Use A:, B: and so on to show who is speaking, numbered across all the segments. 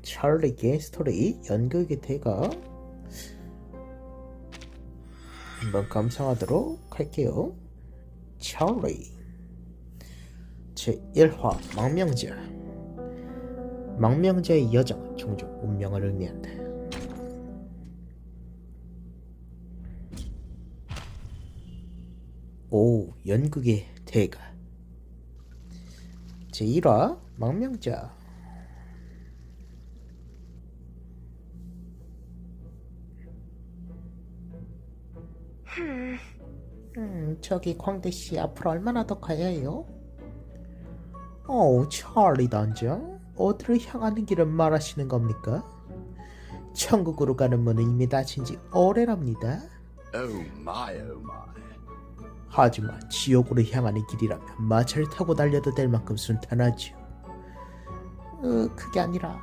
A: 찰리 게스토리 연극의 대가 한번 감상하도록 할게요. 찰리 제1화 망명자. 망명자의 여정은 종종 운명을 의미한다. 오, 연극의 대가 제1화 망명자. 저기 광대씨 앞으로 얼마나 더 가야 해요? 찰리 단장, 어디를 향하는 길을 말하시는 겁니까? 천국으로 가는 문은 이미 닫힌 지 오래랍니다.
B: Oh my, oh my.
A: 하지만 지옥으로 향하는 길이라면 마차를 타고 달려도 될 만큼 순탄하죠. 그게 아니라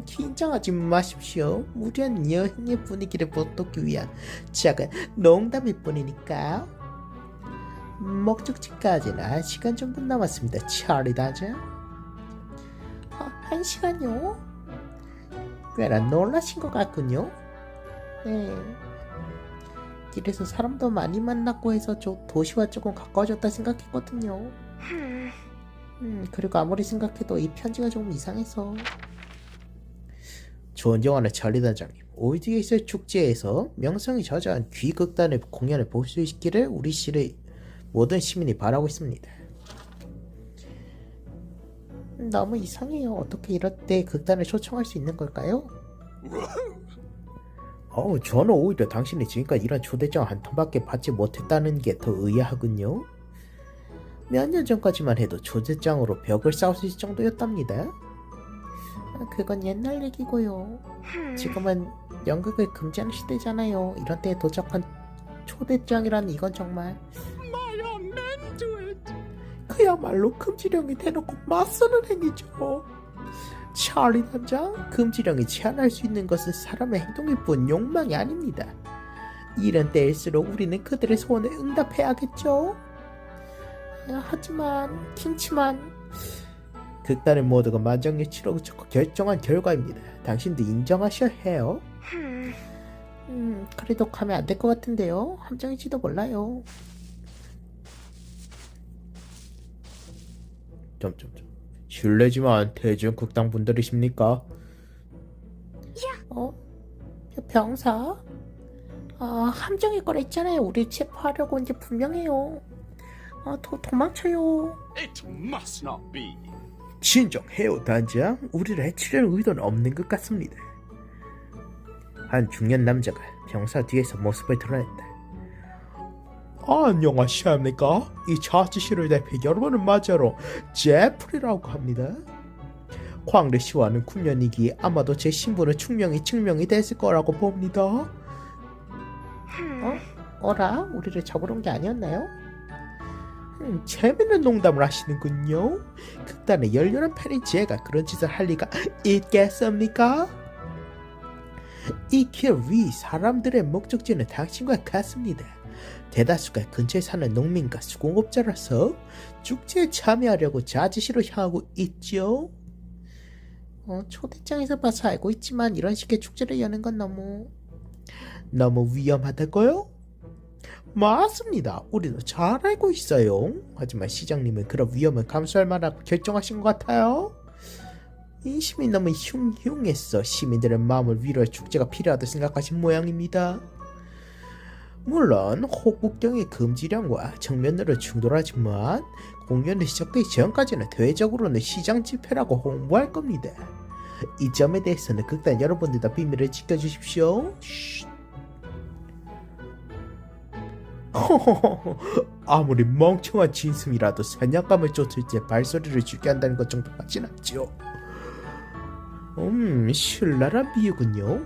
A: 긴장하지 마십시오. 무리한 여행의 분위기를 보듬기 위한 작은 농담일 뿐이니까요. 목적지까지는 1시간 정도 남았습니다. 찰리 단장. 1시간요? 꽤나 놀라신 것 같군요. 네. 길에서 사람도 많이 만났고 해서 도시와 조금 가까워졌다 생각했거든요. 그리고 아무리 생각해도 이 편지가 조금 이상해서. 존경하는 찰리 단장님, 올드게이트 축제에서 명성이 저저한 귀극단의 공연을 볼 수 있기를 우리 시의 모든 시민이 바라고 있습니다. 너무 이상해요. 어떻게 이럴 때 극단을 초청할 수 있는 걸까요? 저는 오히려 당신이 지금까지 이런 초대장 한 통밖에 받지 못했다는 게 더 의아하군요. 몇 년 전까지만 해도 초대장으로 벽을 쌓을 수 있을 정도였답니다. 그건 옛날 얘기고요. 지금은 연극을 금지하는 시대잖아요. 이런 때에 도착한 초대장이란 이건 정말 그야말로 금지령이 대놓고 맞서는 행위죠. 찰리 단장, 금지령이 제한할 수 있는 것은 사람의 행동일 뿐 욕망이 아닙니다. 이런 때일수록 우리는 그들의 소원에 응답해야겠죠. 하지만 극단의 모두가 만장일치로 결정한 결과입니다. 당신도 인정하셔야 해요. 그래도 가면 안 될 것 같은데요. 함정일지도 몰라요. 실례지만 대중 극단 분들이십니까? 병사? 함정일 거랬잖아요. 우리 체포하려고 온 게 분명해요. 도망쳐요.
B: It must not be.
A: 진정해요 단장. 우리를 해치려는 의도는 없는 것 같습니다. 한 중년 남자가 병사 뒤에서 모습을 드러냈다. 안녕하십니까? 이 자치시를 대표 여러분을 맞이하러 제프리라고 합니다. 광대 씨와는 9년이기에 아마도 제 신분은 증명이 됐을 거라고 봅니다. 어라? 우리를 잡으러 온 게 아니었나요? 재밌는 농담을 하시는군요. 극단의 열렬한 팬인 제가 그런 짓을 할 리가 있겠습니까? 이 길 위 사람들의 목적지는 당신과 같습니다. 대다수가 근처에 사는 농민과 수공업자라서 축제에 참여하려고 자지시로 향하고 있죠. 초대장에서 봐서 알고 있지만 이런 식의 축제를 여는 건 너무 위험하다고요? 맞습니다. 우리도 잘 알고 있어요. 하지만 시장님은 그런 위험을 감수할 만하고 결정하신 것 같아요. 인심이 너무 흉흉했어. 시민들의 마음을 위로할 축제가 필요하다고 생각하신 모양입니다. 물론 호국경의 금지령과 정면으로 충돌하지만 공연이 시작되기 전까지는 대외적으로는 시장 집회라고 홍보할 겁니다. 이 점에 대해서는 극단 여러분들 다 비밀을 지켜주십시오. 아무리 멍청한 진심이라도 사냥감을 쫓을 때 발소리를 주게 한다는 것 정도까진 않죠. 신랄한 비유군요.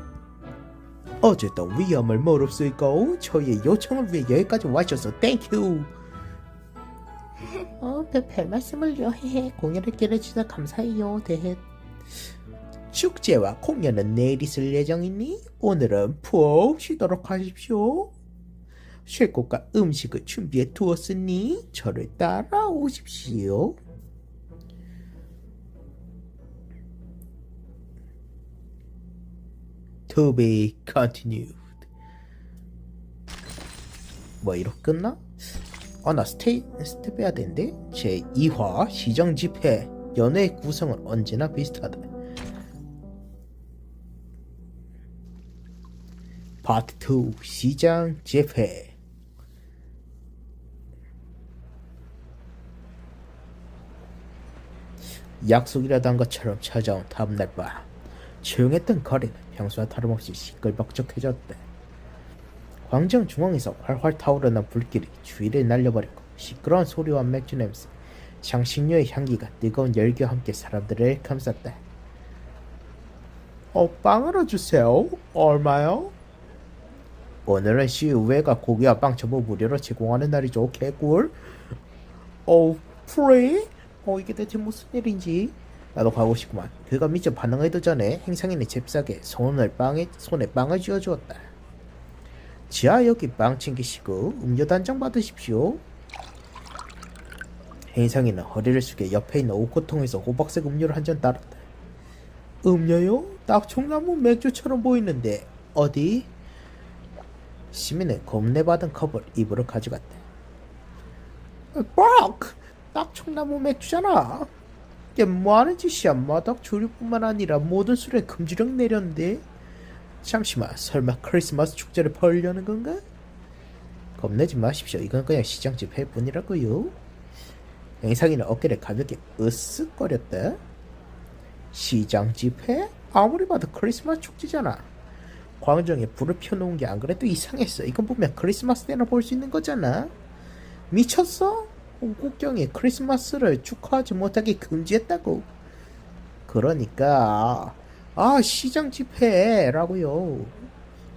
A: 어쨌든 위험을 무릅쓰고 저희의 요청을 위해 여기까지 와주셔서 땡큐. 별 말씀을요. 공연을 기대해주셔서 감사해요. 축제와 공연은 내일 있을 예정이니 오늘은 푹 쉬도록 하십시오. 쉴 곳과 음식을 준비해 두었으니 저를 따라오십시오. To be continued. 뭐 이렇게 끝나? 나 스텝 해야 되는데? 제2화 시정 집회. 연애의 구성은 언제나 비슷하다. 파트 2 시장 집회. 약속이라도 한 것처럼 찾아온 다음날 밤, 조용했던 거리는 평소와 다름없이 시끌벅적해졌다. 광장 중앙에서 활활 타오르는 불길이 주위를 날려버리고 시끄러운 소리와 맥주 냄새, 향신료의 향기가 뜨거운 열기와 함께 사람들을 감쌌다. 빵 하나 주세요. 얼마요? 오늘은 시의회가 고기와 빵 전부 무료로 제공하는 날이죠. 개꿀. 프리? 이게 대체 무슨 일인지 나도 가고 싶구만. 그가 미처 반응하기도 전에 행상인이 잽싸게 손에 빵을 쥐어주었다. 지하 여기 빵 챙기시고 음료 단장 받으십시오. 행상인은 허리를 숙여 옆에 있는 옷고통에서 호박색 음료를 한 잔 따랐다. 음료요? 딱 총나무 맥주처럼 보이는데 어디? 시민은 겁내받은 컵을 입으로 가져갔다. 딱 총나무 맥주잖아. 이게 뭐하는 짓이야. 마덕 조류뿐만 아니라 모든 술에 금지령 내렸는데. 잠시만, 설마 크리스마스 축제를 벌려는 건가? 겁내지 마십시오. 이건 그냥 시장 집회뿐이라고요. 행상이는 어깨를 가볍게 으쓱거렸다. 시장 집회? 아무리 봐도 크리스마스 축제잖아. 광장에 불을 펴놓은 게 안 그래도 이상했어. 이건 보면 크리스마스 때나 볼 수 있는 거잖아. 미쳤어? 국경이 크리스마스를 축하하지 못하게 금지했다고. 그러니까 시장 집회라고요.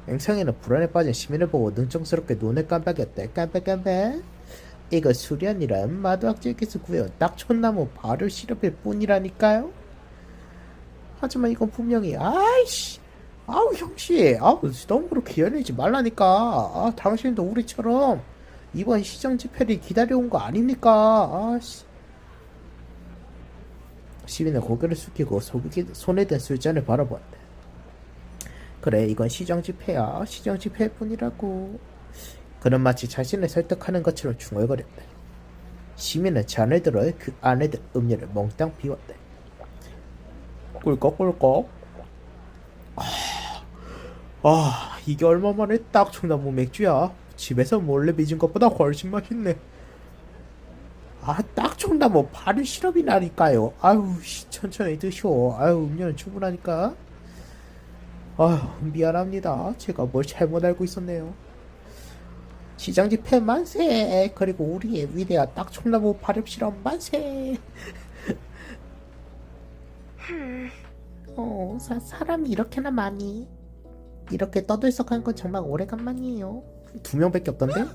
A: 행상에는 불안에 빠진 시민을 보고 능청스럽게 눈을 깜빡였다. 깜빡. 이거 술이 아니라 마도학자께서 구해온 딱 촌나무 발효 시럽일 뿐이라니까요. 하지만 이건 분명히 형씨, 너무 그렇게 열내지 말라니까. 당신도 우리처럼 이번 시장 집회를 기다려온 거 아닙니까? 시민은 고개를 숙이고 손에 든 술잔을 바라보았다. 그래, 이건 시장 집회야. 시장 집회뿐이라고. 그는 마치 자신을 설득하는 것처럼 중얼거렸다. 시민은 잔을 들어 그 안에 든 음료를 몽땅 비웠다. 꿀꺽꿀꺽. 이게 얼마만에 딱 총나무 맥주야. 집에서 몰래 빚은 것보다 훨씬 맛있네. 딱 총나무 발효 시럽이라니까요. 천천히 드셔. 음료는 충분하니까. 미안합니다. 제가 뭘 잘못 알고 있었네요. 시장 집회 만세. 그리고 우리의 위대한 딱 총나무 발효 시럽 만세. 사람이 이렇게나 많이 이렇게 떠들썩한 건 정말 오래간만이에요. 2명밖에 없던데?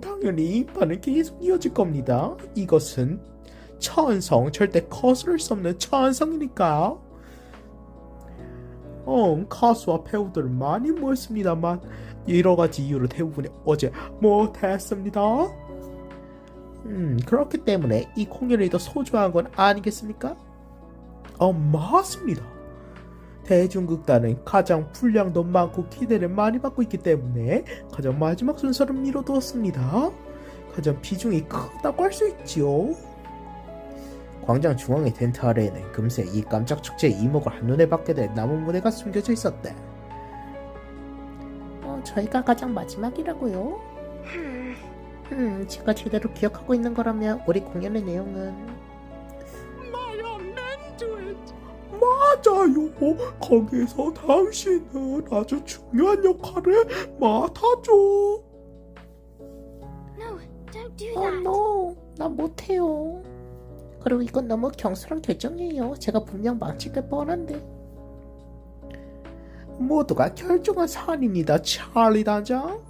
A: 당연히 인파는 계속 이어질 겁니다. 이것은 천성, 절대 거스를 수 없는 천성이니까. 가수와 배우들 많이 모였습니다만 여러가지 이유로 대부분이 어제 못했습니다. 그렇기 때문에 이 공연이 더 소중한 건 아니겠습니까? 맞습니다. 대중극단은 가장 분량도 많고 기대를 많이 받고 있기 때문에 가장 마지막 순서를 미뤄두었습니다. 가장 비중이 크다고 할 수 있지요. 광장 중앙의 텐트 아래에는 금세 이 깜짝 축제의 이목을 한눈에 받게 될 나무 무대가 숨겨져 있었다. 저희가 가장 마지막이라고요? 제가 제대로 기억하고 있는 거라면 우리 공연의 내용은 맞아요. 거기에서 당신은 아주 중요한 역할을 맡아줘.
C: No, don't do that.
A: no, 나 못해요. 그리고 이건 너무 경솔한 결정이에요. 제가 분명 망칠 뻔한데. 모두가 결정한 사안입니다, 찰리 단장.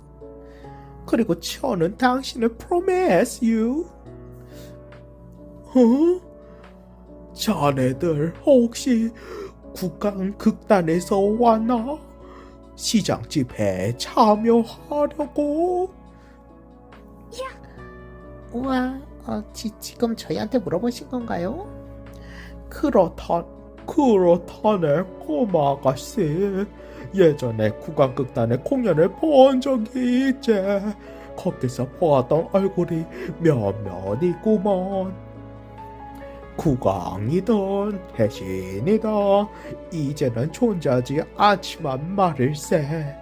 A: 그리고 저는 당신을 promise you. 자네들 혹시 국강극단에서 왔나? 시장 집회에 참여하려고? 우와, 지금 저희한테 물어보신 건가요? 그렇다. 그렇다네 꼬마 아가씨. 예전에 국악극단의 공연을 본 적이 있지. 거기서 보았던 얼굴이 몇몇 있구먼. 국왕이든 대신이든 이제는 존재하지 않지만 말일세.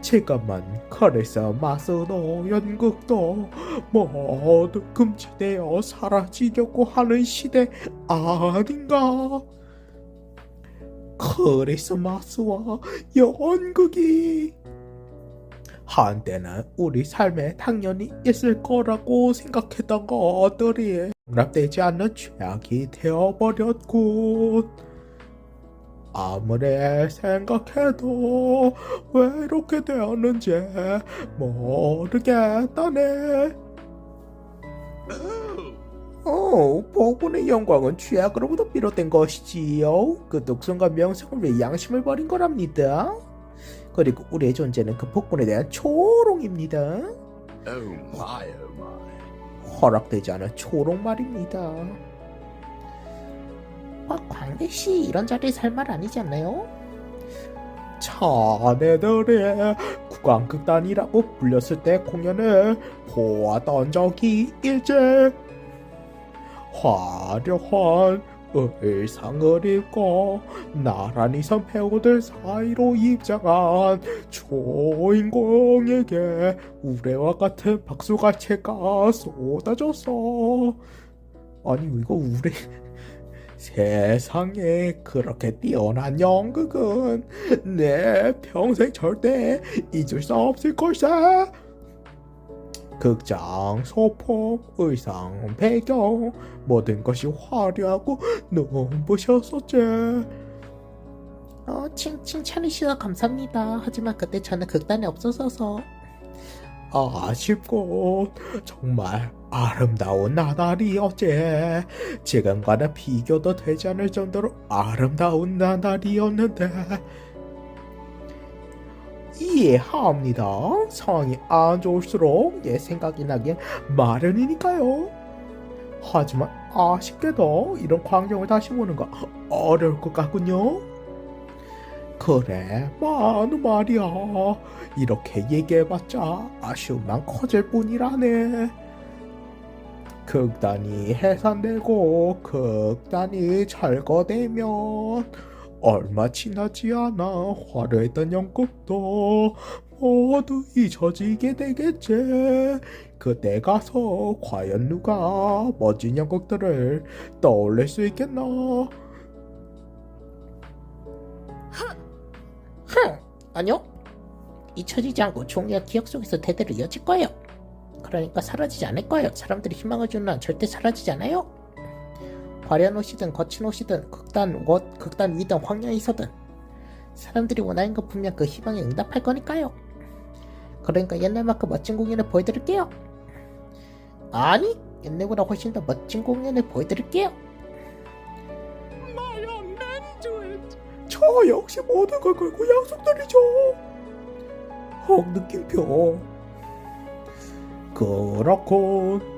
A: 지금은 그래서 마스도 연극도 모두 금지되어 사라지려고 하는 시대 아닌가. 크리스마스와 연극이 한때는 우리 삶에 당연히 있을 거라고 생각했던 것들이 용납되지 않는 죄악이 되어버렸군. 아무리 생각해도 왜 이렇게 되었는지 모르겠다네. 복분의 영광은 죄악으로부터 비롯된 것이지요. 그 독성과 명성을 위해 양심을 버린 거랍니다. 그리고 우리의 존재는 그 복분에 대한 초롱입니다.
B: Oh my, oh my.
A: 허락되지 않은 초롱 말입니다. 광대씨 이런 자리에서 할 말 아니지 않나요? 자네들이 국악극단이라고 불렸을 때 공연을 보았던 적이 있지. 화려한 의상을 입고 나란히 선 배우들 사이로 입장한 주인공에게 우레와 같은 박수갈채가 쏟아졌어. 아니 이거 우레 세상에 그렇게 뛰어난 연극은 내 평생 절대 잊을 수 없을 걸세. 극장, 소품, 의상, 배경 모든 것이 화려하고 눈부셨었지. 칭찬해주셔서 감사합니다. 하지만 그때 저는 극단에 없었어서 아쉽고 정말 아름다운 나날이었지. 지금과는 비교도 되지 않을 정도로 아름다운 나날이었는데 이해합니다. 상황이 안 좋을수록 생각이 나긴 마련이니까요. 하지만 아쉽게도 이런 광경을 다시 보는 거 어려울 것 같군요. 그래 마누 말이야. 이렇게 얘기해봤자 아쉬움만 커질 뿐이라네. 극단이 해산되고 극단이 철거되면 얼마 지나지 않아 화려했던 연극도 모두 잊혀지게 되겠지. 그때 가서 과연 누가 멋진 연극들을 떠올릴 수 있겠나. 아니요. 잊혀지지 않고 종이와 기억 속에서 대대로 이어질 거예요. 그러니까 사라지지 않을 거예요. 사람들이 희망을 주는 한 절대 사라지지 않아요. 화려한 옷이든 거친 옷이든 극단 위든 황량이서든 사람들이 원하는 건 분명 그 희망에 응답할 거니까요. 그러니까 옛날만큼 멋진 공연을 보여드릴게요. 아니 옛날보다 훨씬 더 멋진 공연을 보여드릴게요.
B: My young men do it.
A: 저 역시 모든 걸 걸고 약속드리죠. 느낌표. 그렇군.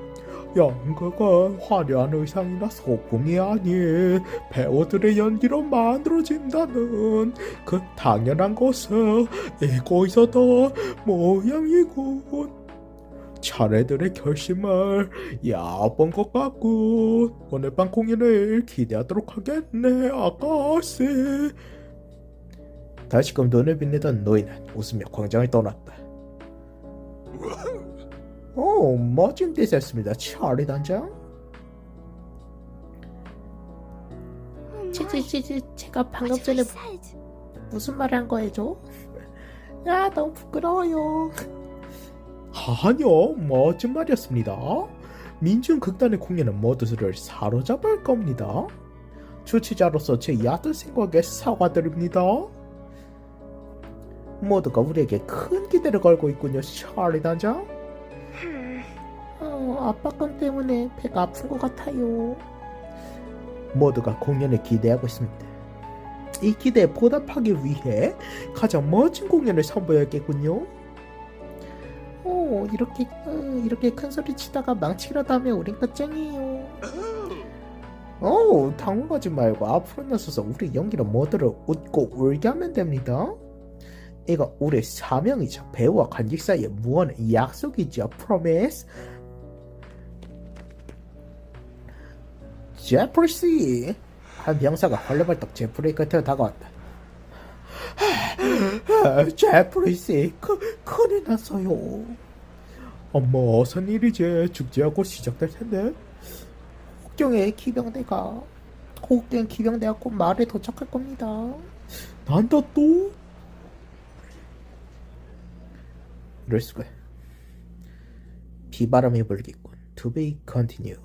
A: 연극은 화려한 의상이나 소품이 아닌 배우들의 연기로 만들어진다는 그 당연한 것을 잊고 있었던 모양이군. 자네들의 결심을 얕본 것 같군. 오늘 밤 공연을 기대하도록 하겠네 아가씨. 다시금 눈을 빛내던 노인은 웃으며 광장을 떠났다. 멋진 뜻이었습니다, 찰리 단장. 제가 방금
C: What
A: 전에
C: have I said?
A: 무슨 말 한 거예요? 아, 너무 부끄러워요. 아니요, 멋진 말이었습니다. 민중극단의 공연은 모두를 사로잡을 겁니다. 주치자로서 제 얕은 생각에 사과드립니다. 모두가 우리에게 큰 기대를 걸고 있군요, 찰리 단장. 압박감 때문에 배가 아픈 것 같아요. 모두가 공연을 기대하고 있습니다. 이 기대에 보답하기 위해 가장 멋진 공연을 선보여야겠군요. 이렇게 큰 소리 치다가 망치기라도 하면 우린 끝장이에요. 당황하지 말고 앞으로 나서서 우리 연기를 모두를 웃고 울게 하면 됩니다. 이거 우리 사명이죠. 배우와 관객 사이의 무언의 약속이죠. 프로미스. 제프리 한 병사가 헐레벌떡 제프리 곁으로 다가왔다. 제프리 큰일 났어요. 무슨 일이지? 축제가 곧 시작될 텐데. 혹경의 기병대가 곧 마을에 도착할 겁니다. 난다 또? 이럴 수가. 비바람이 불겠군. To be continued.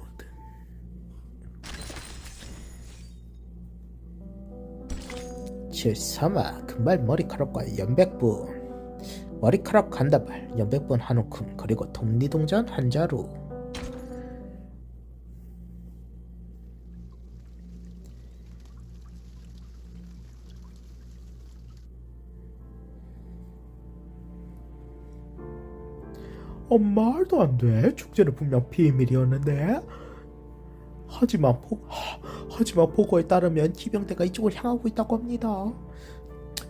A: 제3화 금발 머리카락과 연백분. 머리카락 간다발 연백분 한 움큼 그리고 독리동전 한 자루. 말도 안 돼. 축제는 분명 비밀이었는데. 하지만 보고에 따르면 기병대가 이쪽을 향하고 있다고 합니다.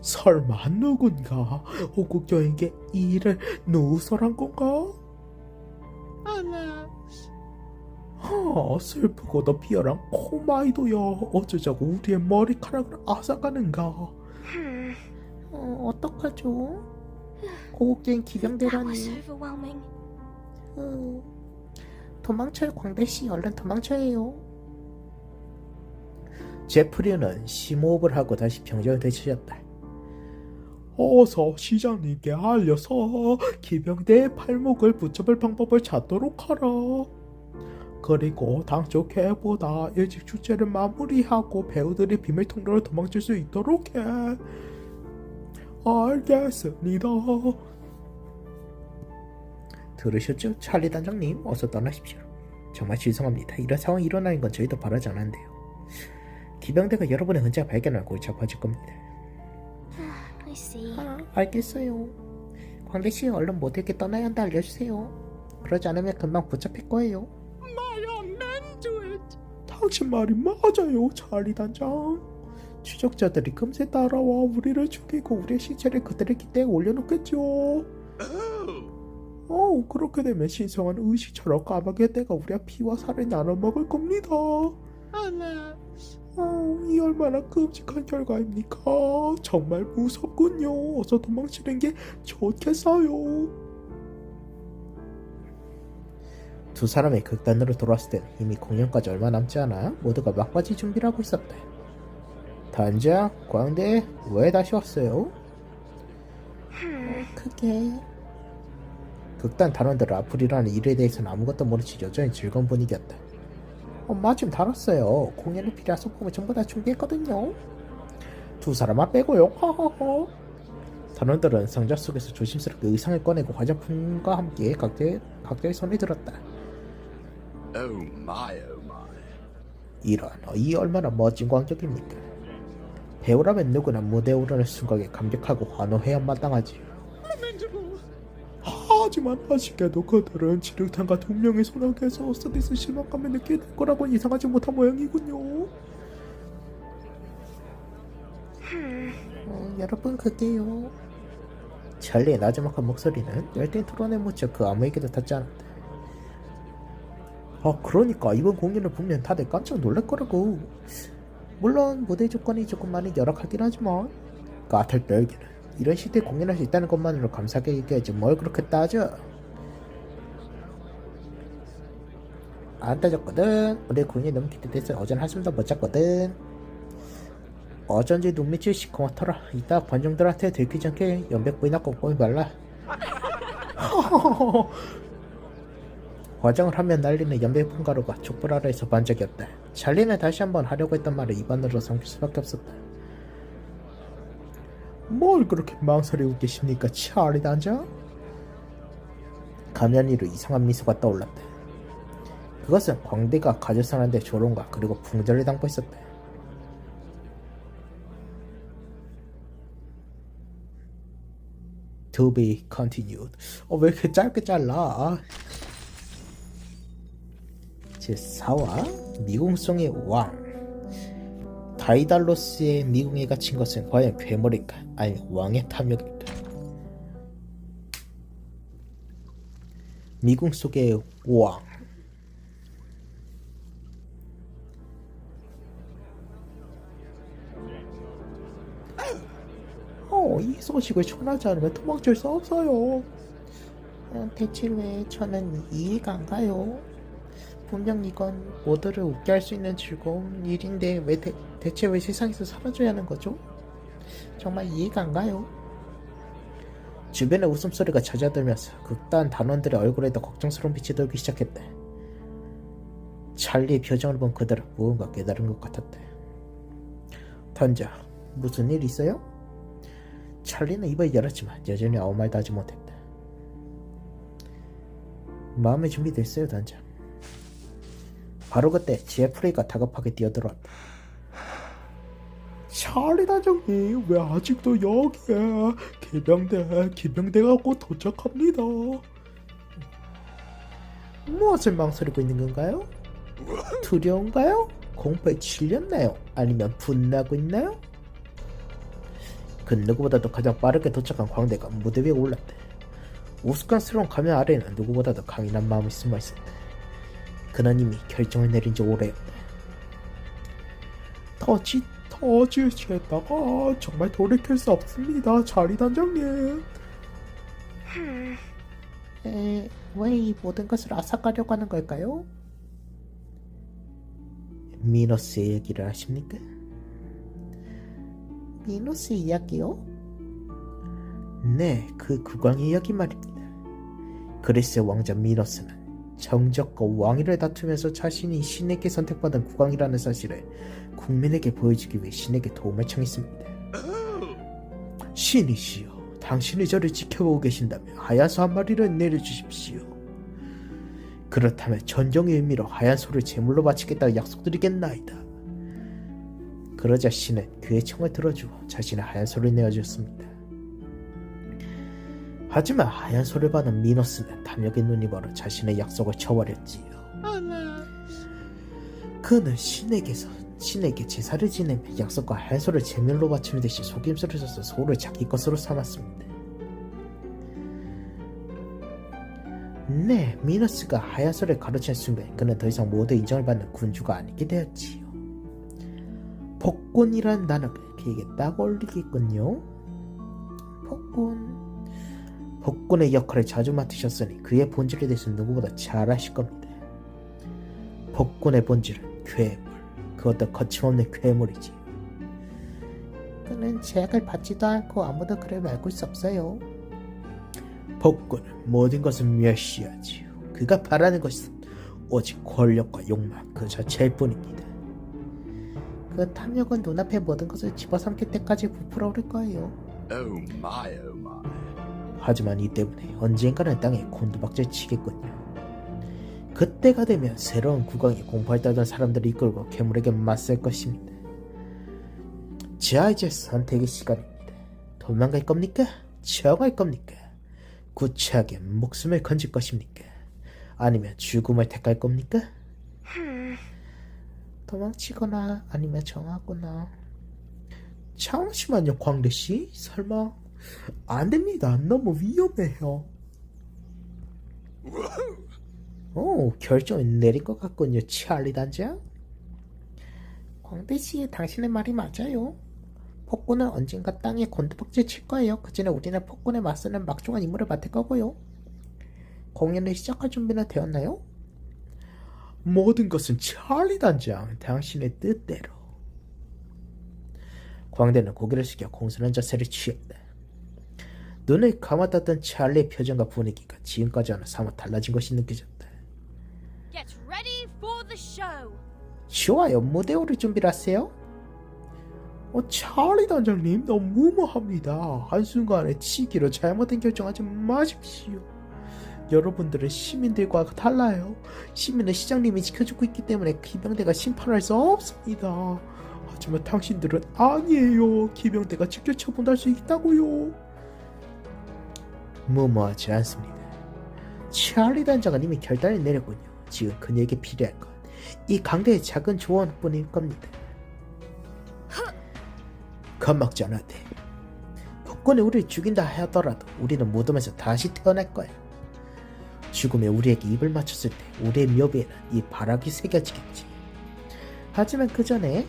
A: 설마 누군가 호국경에게 이 일을 누설한 건가? 슬프고도 비열한 코마이도야. 어쩌자고 우리의 머리카락을 앗아가는가? 어떡하죠? 호국경
C: That
A: 기병대라니.
C: was overwhelming.
A: 도망쳐요. 광대씨 얼른 도망쳐요. 제프리는 심호흡을 하고 다시 병정을 되찾았다. 어서 시장님께 알려서 기병대의 팔목을 붙잡을 방법을 찾도록 하라. 그리고 당초 계획보다 일찍 축제를 마무리하고 배우들이 비밀 통로로 도망칠 수 있도록 해. 알겠습니다. 들으셨죠? 찰리 단장님, 어서 떠나십시오. 정말 죄송합니다. 이런 상황이 일어나는 건 저희도 바라지 않았는데요. 기병대가 여러분의 흔적 발견하고 골치 아파질 겁니다.
C: I see.
A: 알겠어요. 광대씨 얼른 모두에게 떠나야 한다 알려주세요. 그러지 않으면 금방 붙잡힐 거예요.
B: My men do it.
A: 당신 말이 맞아요, 찰리 단장. 추적자들이 금세 따라와 우리를 죽이고 우리의 시체를 그들의 기대에 올려놓겠죠. 그렇게 되면 신성한 의식처럼 까마귀의 떼가 우리의 피와 살을 나눠 먹을 겁니다. 이 얼마나 끔찍한 결과입니까? 정말 무섭군요. 어서 도망치는 게 좋겠어요. 두 사람이 극단으로 돌아왔을 땐 이미 공연까지 얼마 남지 않아 모두가 막바지 준비를 하고 있었다. 단장, 광대, 왜 다시 왔어요? 그게... 극단 단원들 앞으로 일어나는 일에 대해서는 아무것도 모른 채 여전히 즐거운 분위기였다. 마침 달았어요. 공연에 필요한 소품을 전부 다 준비했거든요. 두 사람만 빼고요. 하하하. 단원들은 상자 속에서 조심스럽게 의상을 꺼내고 화장품과 함께 각자의 손에 들었다.
B: Oh my, oh my.
A: 이런, 이 얼마나 멋진 광경입니까? 배우라면 누구나 무대에 오르는 순간에 감격하고 환호해야 마땅하지요. 하지만 아쉽게도 그들은 지륵탄과 두 명의 소나기에서 스디스 실망감을 느끼게 될 거라고 예상하지 못한 모양이군요. 여러분 그게요. 찰리의 나지막한 목소리는 열띤 토론에 묻혀 그 아무에게도 닿지 않았다. 그러니까 이번 공연을 보면 다들 깜짝 놀랄 거라고. 물론 무대 조건이 조금 많이 열악하긴 하지만 까탈 떨기는 이런 시대에 공연할 수 있다는 것만으로 감사하게 얘기하지 뭘 그렇게 따져. 안 따졌거든. 우리 공연이 너무 기대돼서 어제는 한숨도 못 잤거든. 어쩐지 눈밑이 시커멓더라. 이따 관중들한테 들키지 않게 연백부이나 꼼꼼히 발라. 화장을 하면 날리는 연백분 가루가 촛불 아래에서 반짝였다. 찰리는 다시 한번 하려고 했던 말을 입안으로 삼킬 수밖에 없었다. 뭘 그렇게 망설이고 계십니까, 찰리 단장? 가면 위로 이상한 미소가 떠올랐다. 그것은 광대가 가져서는데 조롱과 그리고 풍절을 담고 있었다. To be continued. 왜 이렇게 짧게 잘라? 제4화 미궁성의 왕. 다이달로스의 미궁에 갇힌 것은 과연 괴물일까? 아니면 왕의 탐욕일까? 미궁 속의 왕. 이 소식을 전하지 않으면 도망칠 수 없어요. 대체 왜 저는 이해가 안 가요? 분명 이건 모두를 웃게 할 수 있는 즐거운 일인데 왜 대체 왜 세상에서 사라져야 하는 거죠? 정말 이해가 안 가요. 주변에 웃음소리가 잦아들면서 극단 단원들의 얼굴에도 걱정스러운 빛이 돌기 시작했다. 찰리의 표정을 본 그들은 무언가 깨달은 것 같았다. 던져, 무슨 일 있어요? 찰리는 입을 열었지만 여전히 아무 말도 하지 못했다. 마음의 준비됐어요, 단장. 바로 그때 제프리가 다급하게 뛰어들어왔다. 찰리 단장님, 왜 아직도 여기에? 기병대가 곧 도착합니다. 무엇을 망설이고 있는 건가요? 두려운가요? 공포에 질렸나요? 아니면 분나고 있나요? 그 누구보다도 가장 빠르게 도착한 광대가 무대 위에 올랐다. 우스꽝스러운 가면 아래에는 누구보다도 강인한 마음이 숨어있었다. 그는 이미 결정을 내린 지 오래였다. 더 지체했다가 정말 돌이킬 수 없습니다, 찰리 단장님. 왜 이 모든 것을 앗아가려고 하는 걸까요? 미너스의 얘기를 아십니까? 미노스 이야기요? 네, 그 국왕의 이야기 말입니다. 그리스의 왕자 미노스는 정적과 왕위를 다투면서 자신이 신에게 선택받은 국왕이라는 사실을 국민에게 보여주기 위해 신에게 도움을 청했습니다. 신이시여, 당신이 저를 지켜보고 계신다면 하얀소 한 마리를 내려주십시오. 그렇다면 전정의 의미로 하얀소를 제물로 바치겠다고 약속드리겠나이다. 그러자 신은 그의 청을 들어주어 자신의 하얀소를 내어주었습니다. 하지만 하얀소를 받은 미노스는 탐욕의 눈이 멀어 자신의 약속을 쳐버렸지요. 그는 신에게 제사를 지내며 약속과 하얀소를 제물로 바치는 대신 속임수를 써서 소를 자기 것으로 삼았습니다. 네, 미노스가 하얀소를 가로챈 순간 그는 더 이상 모두 인정을 받는 군주가 아니게 되었지요. 복군이란 단어가 그에게 딱 어울리겠군요. 복군의 역할을 자주 맡으셨으니 그의 본질에 대해서 누구보다 잘 아실 겁니다. 복군의 본질은 괴물, 그것도 거침없는 괴물이지. 그는 제약을 받지도 않고 아무도 그를 말고 수 없어요. 복군은 모든 것을 멸시하지요. 그가 바라는 것은 오직 권력과 욕망 그 자체일 뿐입니다. 그 탐욕은 눈앞의 모든 것을 집어삼킬 때까지 부풀어 오를 거예요.
B: Oh my, oh my.
A: 하지만 이 때문에 언젠가는 땅에 곤두박질 치겠군요. 그때가 되면 새로운 국왕이 공포에 떨던 사람들을 이끌고 괴물에게 맞설 것입니다. 자, 이제 선택의 시간입니다. 도망갈 겁니까? 저갈 겁니까? 구차하게 목숨을 건질 것입니까? 아니면 죽음을 택할 겁니까? 도망치거나 아니면 정하거나. 잠시만요, 광대씨. 설마 안됩니다. 너무 위험해요. 결정을 내린 것 같군요, 찰리 단장. 광대씨, 당신의 말이 맞아요. 폭군은 언젠가 땅에 곤두박질 칠 거예요. 그 전에 우리는 폭군에 맞서는 막중한 임무를 맡을 거고요. 공연을 시작할 준비는 되었나요? 모든 것은 찰리 단장 당신의 뜻대로. 광대는 고개를 숙여 공손한 자세를 취했다. 눈을 감았던 찰리의 표정과 분위기가 지금까지와는 사뭇 달라진 것이 느껴졌다.
C: Get ready for the show.
A: 좋아요, 무대 오를 준비를 하세요. 찰리 단장님, 너무 무모합니다. 한순간에 치기로 잘못된 결정하지 마십시오. 여러분들은 시민들과 달라요. 시민은 시장님이 지켜주고 있기 때문에 기병대가 심판할 수 없습니다. 하지만 당신들은 아니에요. 기병대가 직접 처분할 수 있다고요. 무모하지 않습니다. 찰리 단장은 이미 결단을 내렸군요. 지금 그녀에게 필요한 건 이 강대의 작은 조언뿐일 겁니다. 겁먹지 않아도 돼. 폭군이 우리를 죽인다 하더라도 우리는 무덤에서 다시 태어날 거야. 죽음에 우리에게 입을 맞췄을 때 우리의 묘비에는 이 발악이 새겨지겠지. 하지만 그 전에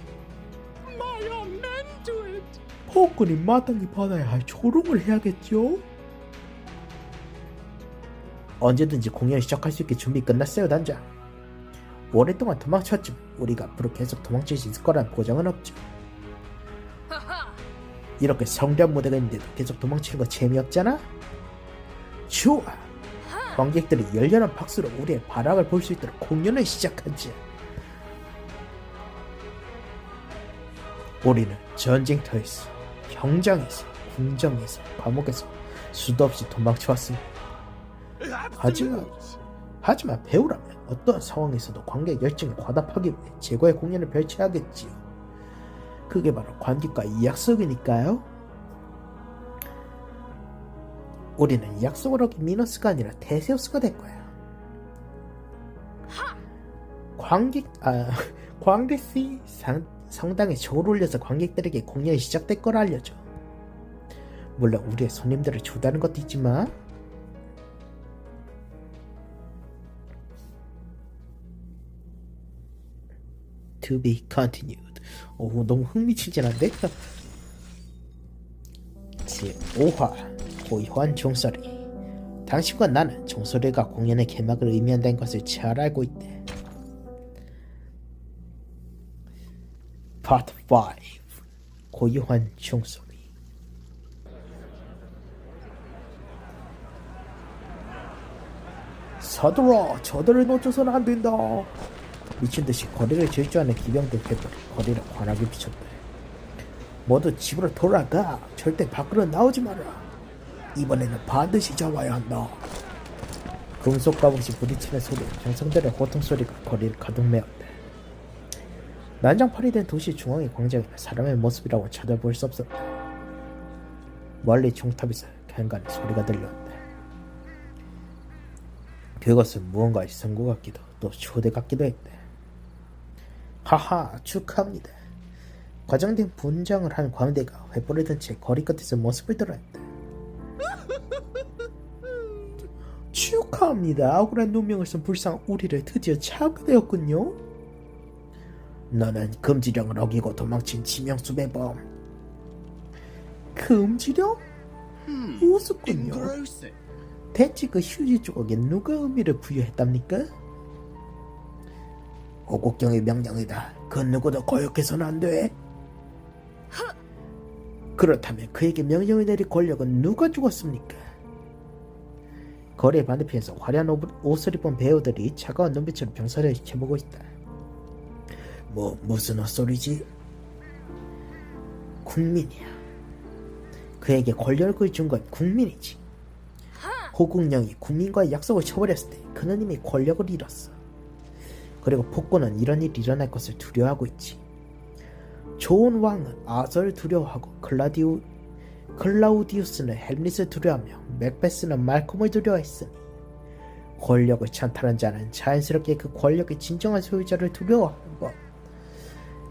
A: 폭군이 마땅히 받아야 할 조롱을 해야겠죠? 언제든지 공연 시작할 수 있게 준비 끝났어요, 단장. 오랫동안 도망쳤지만 우리가 앞으로 계속 도망칠 수 있을 거란 보장은 없죠. 이렇게 성대한 무대가 있는데도 계속 도망치는 거 재미없잖아? 좋아! 관객들이 열렬한 박수로 우리의 발악을 볼 수 있도록 공연을 시작하지. 우리는 전쟁터에서, 현장에서, 궁정에서, 감옥에서 수도 없이 도망쳐왔습니다. 하지만 배우라면 어떠한 상황에서도 관객 열정에 화답하기 위해 최고의 공연을 펼쳐야겠지요. 그게 바로 관객과의 약속이니까요. 우리는 약속을 어긴 미너스가 아니라 테세우스가 될 거야. 광대씨 성당에 저울 올려서 관객들에게 공연이 시작될 걸 알려줘. 물론 우리의 손님들을 초대하는 것도 있지만 To be continued. 오, 너무 흥미진진한데? 제5화 고요한 종소리. 당신과 나는 종소리가 공연의 개막을 의미한다는 것을 잘 알고 있대. Part 5 고요한 종소리. 서둘러! 저들을 놓쳐서는 안 된다. 미친듯이 거리를 질주하는 기병들 패들이 거리를 환하게 비쳤다. 모두 집으로 돌아가. 절대 밖으로 나오지 마라. 이번에는 반드시 잡아야 한다. 금속 갑옷이 부딪히는 소리에 병성들의 고통 소리가 거리를 가득 메웠다. 난장판이 된 도시 중앙의 광장에는 사람의 모습이라고 찾아볼 수 없었다. 멀리 종탑에서 간간히 소리가 들려온다. 그것은 무언가의 선고 같기도 또 초대 같기도 했다. 하하, 축하합니다. 과장된 분장을 한 광대가 횃불을 든 채 거리 끝에서 모습을 드러냈다. 축하합니다. 억울한 누명을 쓴 불쌍한 우리를 드디어 찾게 되었군요. 너는 금지령을 어기고 도망친 지명수배범. 금지령? 우습군요.
B: Engrossing.
A: 대체 그 휴지 조각에 누가 의미를 부여했답니까? 오국경의 명령이다. 그 누구도 거역해서는 안 돼. 그렇다면 그에게 명령을 내릴 권력은 누가 주었습니까? 거리의 반대편에서 화려한 옷을 입은 배우들이 차가운 눈빛으로 병사를 지켜보고 있다. 무슨 헛소리지? 국민이야. 그에게 권력을 준 건 국민이지. 호국령이 국민과의 약속을 쳐버렸을 때 그는 이미 권력을 잃었어. 그리고 폭군은 이런 일이 일어날 것을 두려워하고 있지. 좋은 왕은 아서를 두려워하고 클라우디우스는 햄릿을 두려워하며 맥베스는 말콤을 두려워했으니 권력을 찬탈한 자는 자연스럽게 그 권력의 진정한 소유자를 두려워하는 법.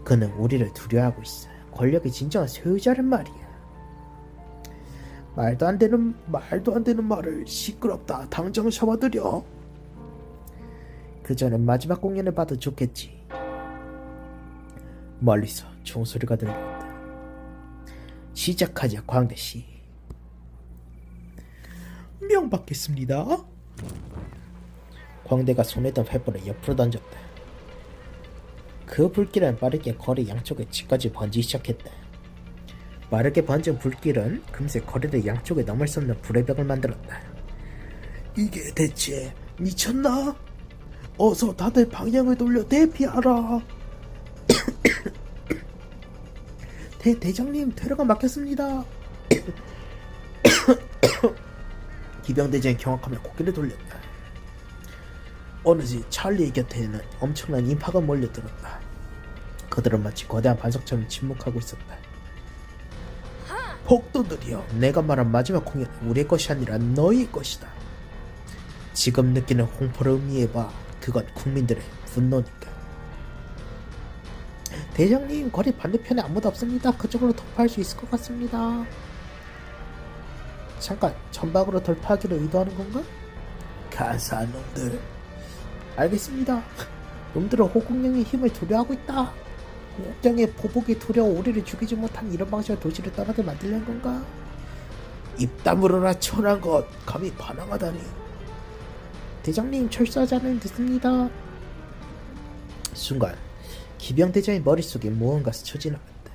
A: 그는 우리를 두려워하고 있어. 권력의 진정한 소유자란 말이야. 말도 안 되는 말을. 시끄럽다. 당장 잡아들여. 그 전에 마지막 공연을 봐도 좋겠지. 멀리서 종소리가 들렸다. 시작하자, 광대씨. 명받겠습니다. 광대가 손에 든 횃불을 옆으로 던졌다. 그 불길은 빠르게 거리 양쪽에 집까지 번지기 시작했다. 빠르게 번진 불길은 금세 거리를 양쪽에 넘어서는 불의 벽을 만들었다. 이게 대체 미쳤나? 어서 다들 방향을 돌려 대피하라. 대장님, 퇴로가 막혔습니다. 기병대장이 경악하며 고개를 돌렸다. 어느새 찰리의 곁에는 엄청난 인파가 몰려들었다. 그들은 마치 거대한 반석처럼 침묵하고 있었다. 폭도들이여, 내가 말한 마지막 공연은 우리의 것이 아니라 너희의 것이다. 지금 느끼는 홍포를 음미해봐. 그건 국민들의 분노니까. 대장님, 거리 반대편에 아무도 없습니다. 그쪽으로 돌파할 수 있을 것 같습니다. 잠깐, 전방으로 돌파하기를 의도하는 건가? 간사한 놈들. 알겠습니다. 놈들은 호국령의 힘을 두려워하고 있다. 호국령의 보복에 두려워 우리를 죽이지 못한 이런 방식으로 도시를 떠나게 만들려는 건가? 입 다물어라 천한 것. 감히 반항하다니. 대장님, 철수하지 않으면 됐습니다. 순간 기병대장의 머릿속에 무언가 스쳐 지나갔다.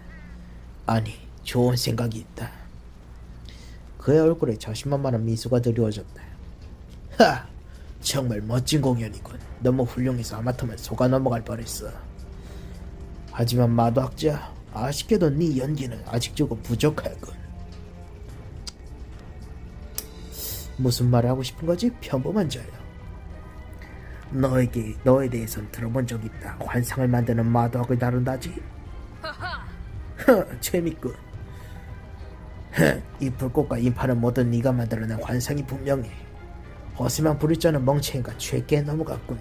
A: 아니, 좋은 생각이 있다. 그의 얼굴에 자신만만한 미소가 드리워졌다. 하! 정말 멋진 공연이군. 너무 훌륭해서 아마터면 속아 넘어갈 뻔했어. 하지만 마도학자, 아쉽게도 네 연기는 아직 조금 부족하군. 무슨 말을 하고 싶은 거지? 평범한 자야. 너에 대해선 들어본 적 있다. 환상을 만드는 마도학을 다룬다지. 재밌군. 이 불꽃과 인파는 모두 네가 만들어낸 환상이 분명해. 허심한 부를 자는 멍청이가 죄께 넘어갔구나.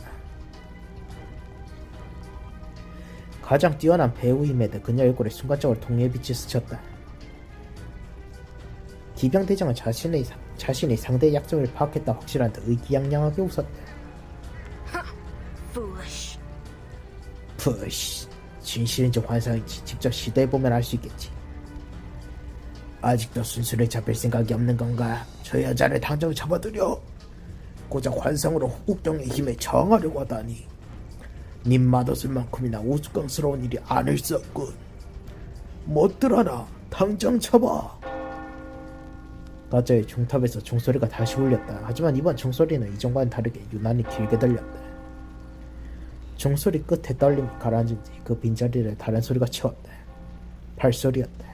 A: 가장 뛰어난 배우임에도 그녀 얼굴에 순간적으로 동료의 빛이 스쳤다. 기병대장은 자신이 상대의 약점을 파악했다 확실한 듯 의기양양하게 웃었다.
C: Foolish.
A: 푸쉬, 진실인지 환상인지 직접 시도해보면 알 수 있겠지. 아직도 순순히 잡힐 생각이 없는 건가? 저 여자를 당장 잡아들여. 고작 환상으로 호국경의 힘에 저항하려고 하다니. 님 맛없을만큼이나 우스꽝스러운 일이 아닐 수 없군. 못들 하나 당장 잡아. 가짜의 중탑에서 종소리가 다시 울렸다. 하지만 이번 종소리는 이전과는 다르게 유난히 길게 들렸다. 종소리 끝에 떨림이 가라앉은 뒤 그 빈자리를 다른 소리가 채웠다. 발소리였다.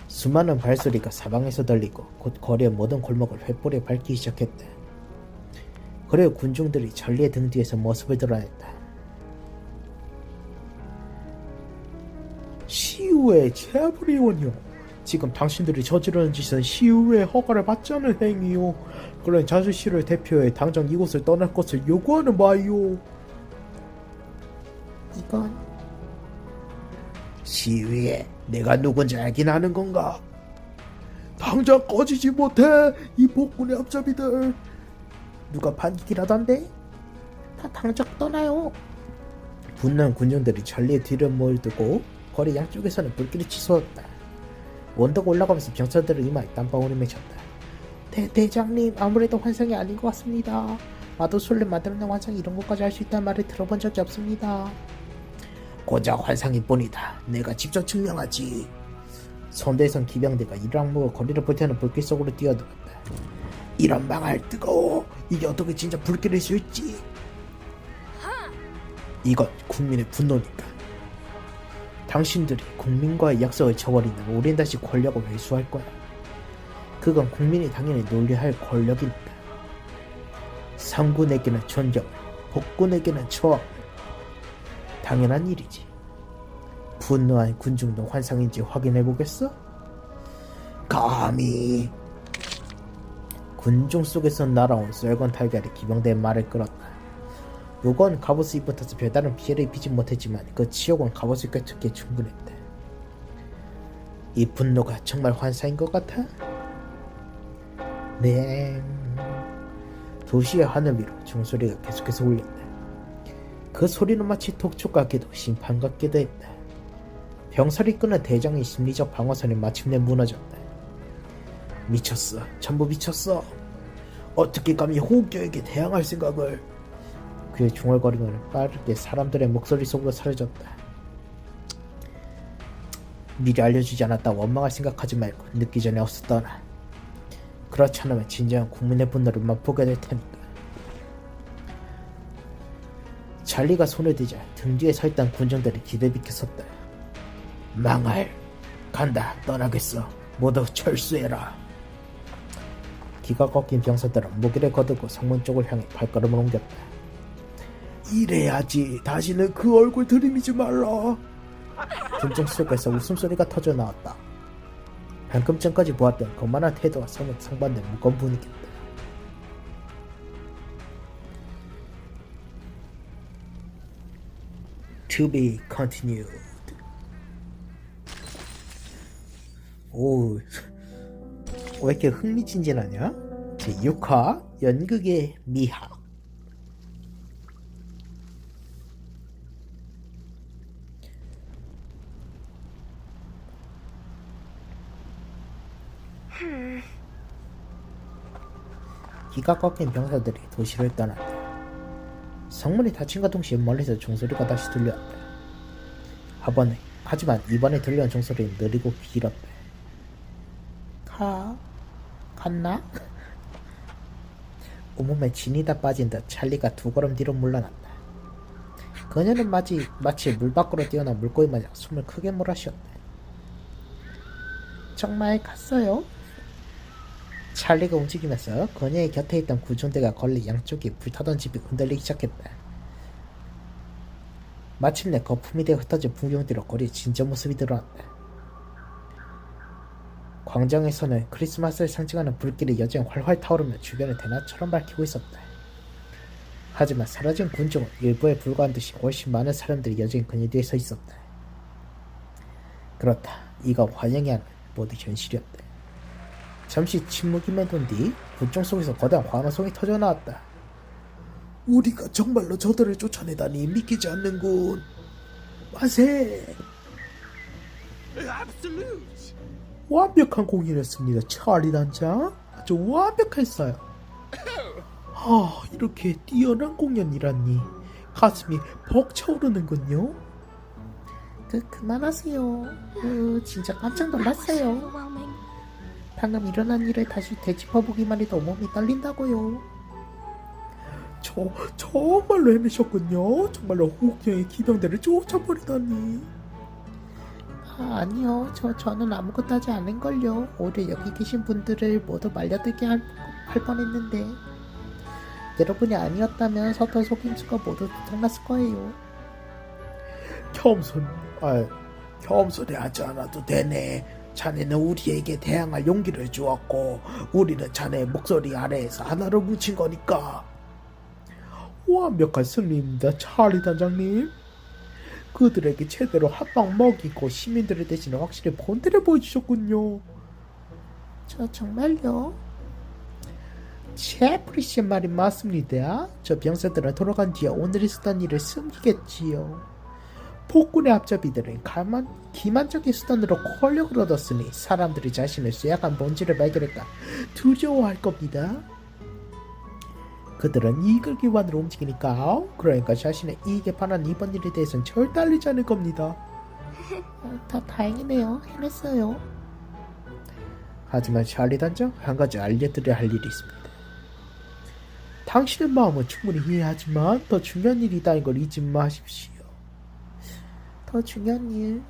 A: 수많은 발소리가 사방에서 들리고 곧 거리의 모든 골목을 횃불에 밝히기 시작했다. 그리고 군중들이 전리의 등 뒤에서 모습을 드러냈다. 시우의 제불의원이요. 지금 당신들이 저지르는 짓은 시우의 허가를 받지 않은 행위요. 그런 자주시를 대표해 당장 이곳을 떠날 것을 요구하는 바이요. 이건 시위에 내가 누군지 알긴 아는 건가? 당장 꺼지지 못해 이 복군의 앞잡이들. 누가 반기기라던데? 다 당장 떠나요. 분노한 군중들이 전리의 뒤를 몰두고 거리 양쪽에서는 불길이 치솟았다. 원더가 올라가면서 병사들을 이마에 땀방울이 맺혔다. 대장님, 아무래도 환상이 아닌 것 같습니다. 마도술래 만들어낸 환상이 이런 것까지 할 수 있다는 말을 들어본 적이 없습니다. 고작 환상일 뿐이다. 내가 직접 증명하지. 선대에선 기병대가 이를 악무가 거리를 불태우는 불길 속으로 뛰어들었다. 이런 망할 뜨거워. 이게 어떻게 진짜 불길일 수 있지? 이건 국민의 분노니까. 당신들이 국민과의 약속을 저버린다면 우린 다시 권력을 회수할 거야. 그건 국민이 당연히 논리할 권력이니까. 상군에게는 존경, 복군에게는 저항. 당연한 일이지. 분노한 군중도 환상인지 확인해보겠어? 감히. 군중 속에서 날아온 썰건 달걀이 기병대의 말을 끌었다. 요건 갑옷을 입었다서 별다른 피해를 입히지 못했지만 그 치욕은 갑옷을 꿰뚫기에 충분했다. 이 분노가 정말 환상인 것 같아? 네. 도시의 하늘 위로 종소리가 계속해서 울렸다. 그 소리는 마치 독촉 같기도 심판 같기도 했다. 병살이 끄는 대장의 심리적 방어선이 마침내 무너졌다. 미쳤어. 전부 미쳤어. 어떻게 감히 호국경에게 대항할 생각을. 그의 중얼거림은 빠르게 사람들의 목소리 속으로 사라졌다. 미리 알려주지 않았다 원망할 생각하지 말고 늦기 전에 어서 떠나. 그렇지 않으면 진정한 국민의 분노를 맛보게 될 테니까. 잘리가 손을 대자 등 뒤에 서 있던 군중들이 기대 비켜섰다. 망할. 간다. 떠나겠어. 모두 철수해라. 기가 꺾인 병사들은 무기를 거두고 성문 쪽을 향해 발걸음을 옮겼다. 이래야지. 다시는 그 얼굴 들이미지 말라. 군중 속에서 웃음소리가 터져 나왔다. 방금 전까지 보았던 거만한 태도와 상반된 무거운 분위기였다. To be continued. 오, 왜 이렇게 흥미진진하냐? 제6화 연극의 미학. 기가 꺾인 병사들이 도시를 떠났다. 성문이 닫힌과 동시에 멀리서 종소리가 다시 들려왔다. 하지만 이번에 들려온 종소리는 느리고 길었다. 갔나? 온몸에 진이 다 빠진 듯 찰리가 두 걸음 뒤로 물러났다. 그녀는 마치 물 밖으로 뛰어난 물고기 마냥 숨을 크게 몰아쉬었다. 정말 갔어요? 찰리가 움직이면서 그녀의 곁에 있던 구중대가 걸려 양쪽이 불타던 집이 흔들리기 시작했다. 마침내 거품이 되어 흩어진 풍경 뒤로 거리에 진짜 모습이 드러났다. 광장에서는 크리스마스를 상징하는 불길이 여전히 활활 타오르며 주변을 대낮처럼 밝히고 있었다. 하지만 사라진 군중은 일부에 불과한 듯이 훨씬 많은 사람들이 여전히 그녀 뒤에 서 있었다. 그렇다. 이가 환영이 아닌 모두 현실이었다. 잠시 침묵이 맺은 뒤 군중 속에서 거대한 환호성이 터져나왔다. 우리가 정말로 저들을 쫓아내다니 믿기지 않는군. 만세!
B: Absolute.
A: 완벽한 공연이었습니다. 찰리 단장 아주 완벽했어요. 이렇게 뛰어난 공연이라니 가슴이 벅차오르는군요. 그만하세요. 진짜 깜짝 놀랐어요.
C: Overwhelming.
A: 방금 일어난 일을 다시 되짚어보기만 해도 몸이 떨린다고요. 정말로 해내셨군요. 정말로 호국경의 기병대를 쫓아버리다니. 아니요. 저는 아무것도 하지 않은걸요. 오히려 여기 계신 분들을 모두 말려들게 할 뻔했는데 여러분이 아니었다면 서터 속임수가 모두 들통났을 거예요. 겸손히 하지 않아도 되네. 자네는 우리에게 대항할 용기를 주었고 우리는 자네의 목소리 아래에서 하나로 뭉친 거니까. 완벽한 승리입니다. 찰리 단장님. 그들에게 제대로 한방 먹이고 시민들의 대신에 확실히 본때를 보여주셨군요. 정말요? 제프리 씨의 말이 맞습니다. 저 병사들은 돌아간 뒤에 오늘 있었던 일을 숨기겠지요. 폭군의 앞잡이들은 기만적인 수단으로 권력을 얻었으니 사람들이 자신의 쇠약한 본질을 발견했다 두려워할 겁니다. 그들은 이익을 기반으로 움직이니까 그러니까 자신의 이익에 반한 이번 일에 대해서는 절대 알리지 않을 겁니다. 다행이네요. 해냈어요. 하지만 찰리 단장 한 가지 알려드려야 할 일이 있습니다. 당신의 마음은 충분히 이해하지만 더 중요한 일이 있다는 걸 잊지 마십시오. 더 중요한 일?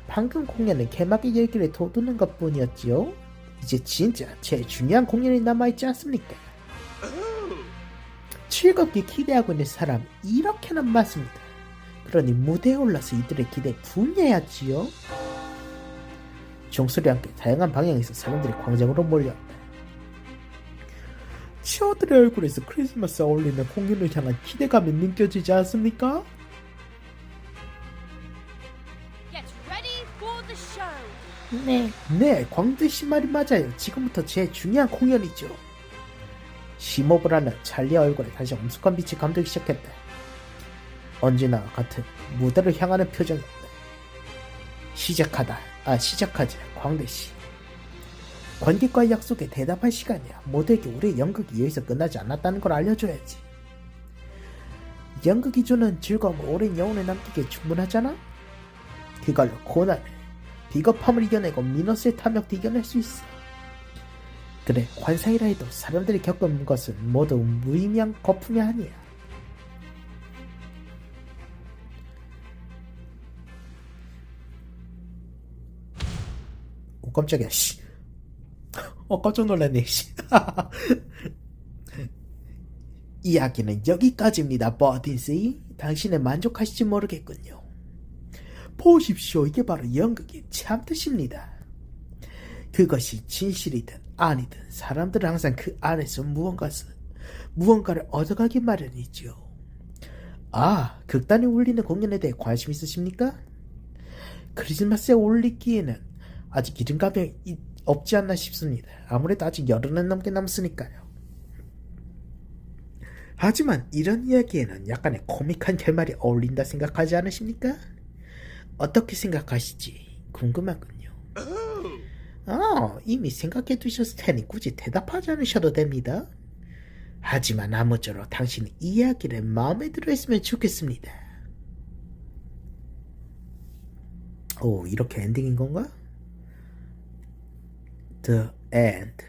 A: 방금 공연은 개막의 열기를 돋우는 것 뿐이었지요. 이제 진짜 제일 중요한 공연이 남아있지 않습니까? 즐겁게 기대하고 있는 사람 이렇게나 많습니다. 그러니 무대에 올라서 이들의 기대에 부응해야지요. 종소리와 함께 다양한 방향에서 사람들이 광장으로 몰려왔다. 치어들의 얼굴에서 크리스마스에 어울리는 공연을 향한 기대감이 느껴지지 않습니까?
C: Get ready for the show.
A: 네, 광대씨 말이 맞아요. 지금부터 제일 중요한 공연이죠. 심호흡을 하는 찰리의 얼굴에 다시 엄숙한 빛이 감돌기 시작했다. 언제나 같은 무대를 향하는 표정이었다. 시작하자, 광대씨. 관객과의 약속에 대답할 시간이야. 모두에게 우리의 연극이 여기서 끝나지 않았다는 걸 알려줘야지. 연극이 주는 즐거움은 오랜 영혼에 남기기에 충분하잖아? 그걸로 고난을, 비겁함을 이겨내고 미너스의 탐욕도 이겨낼 수 있어. 그래, 환상이라 해도 사람들이 겪은 것은 모두 무의미한 거품이 아니야. 오, 깜짝이야. 씨. 깜짝 놀랐네. 이야기는 여기까지입니다, 버디씨. 당신은 만족하실지 모르겠군요. 보십시오. 이게 바로 연극의 참뜻입니다. 그것이 진실이든 아니든 사람들은 항상 그 안에서 무언가를 얻어가기 마련이죠. 아, 극단에 올리는 공연에 대해 관심 있으십니까? 크리스마스에 올리기에는 아직 기름감이 없지 않나 싶습니다. 아무래도 아직 열흘은 넘게 남았으니까요. 하지만 이런 이야기에는 약간의 코믹한 결말이 어울린다 생각하지 않으십니까? 어떻게 생각하시지? 궁금하군요. 이미 생각해 두셨을 테니 굳이 대답하지 않으셔도 됩니다. 하지만 아무쪼록 당신이 이 이야기를 마음에 들어 했으면 좋겠습니다. 오, 이렇게 엔딩인 건가? The end.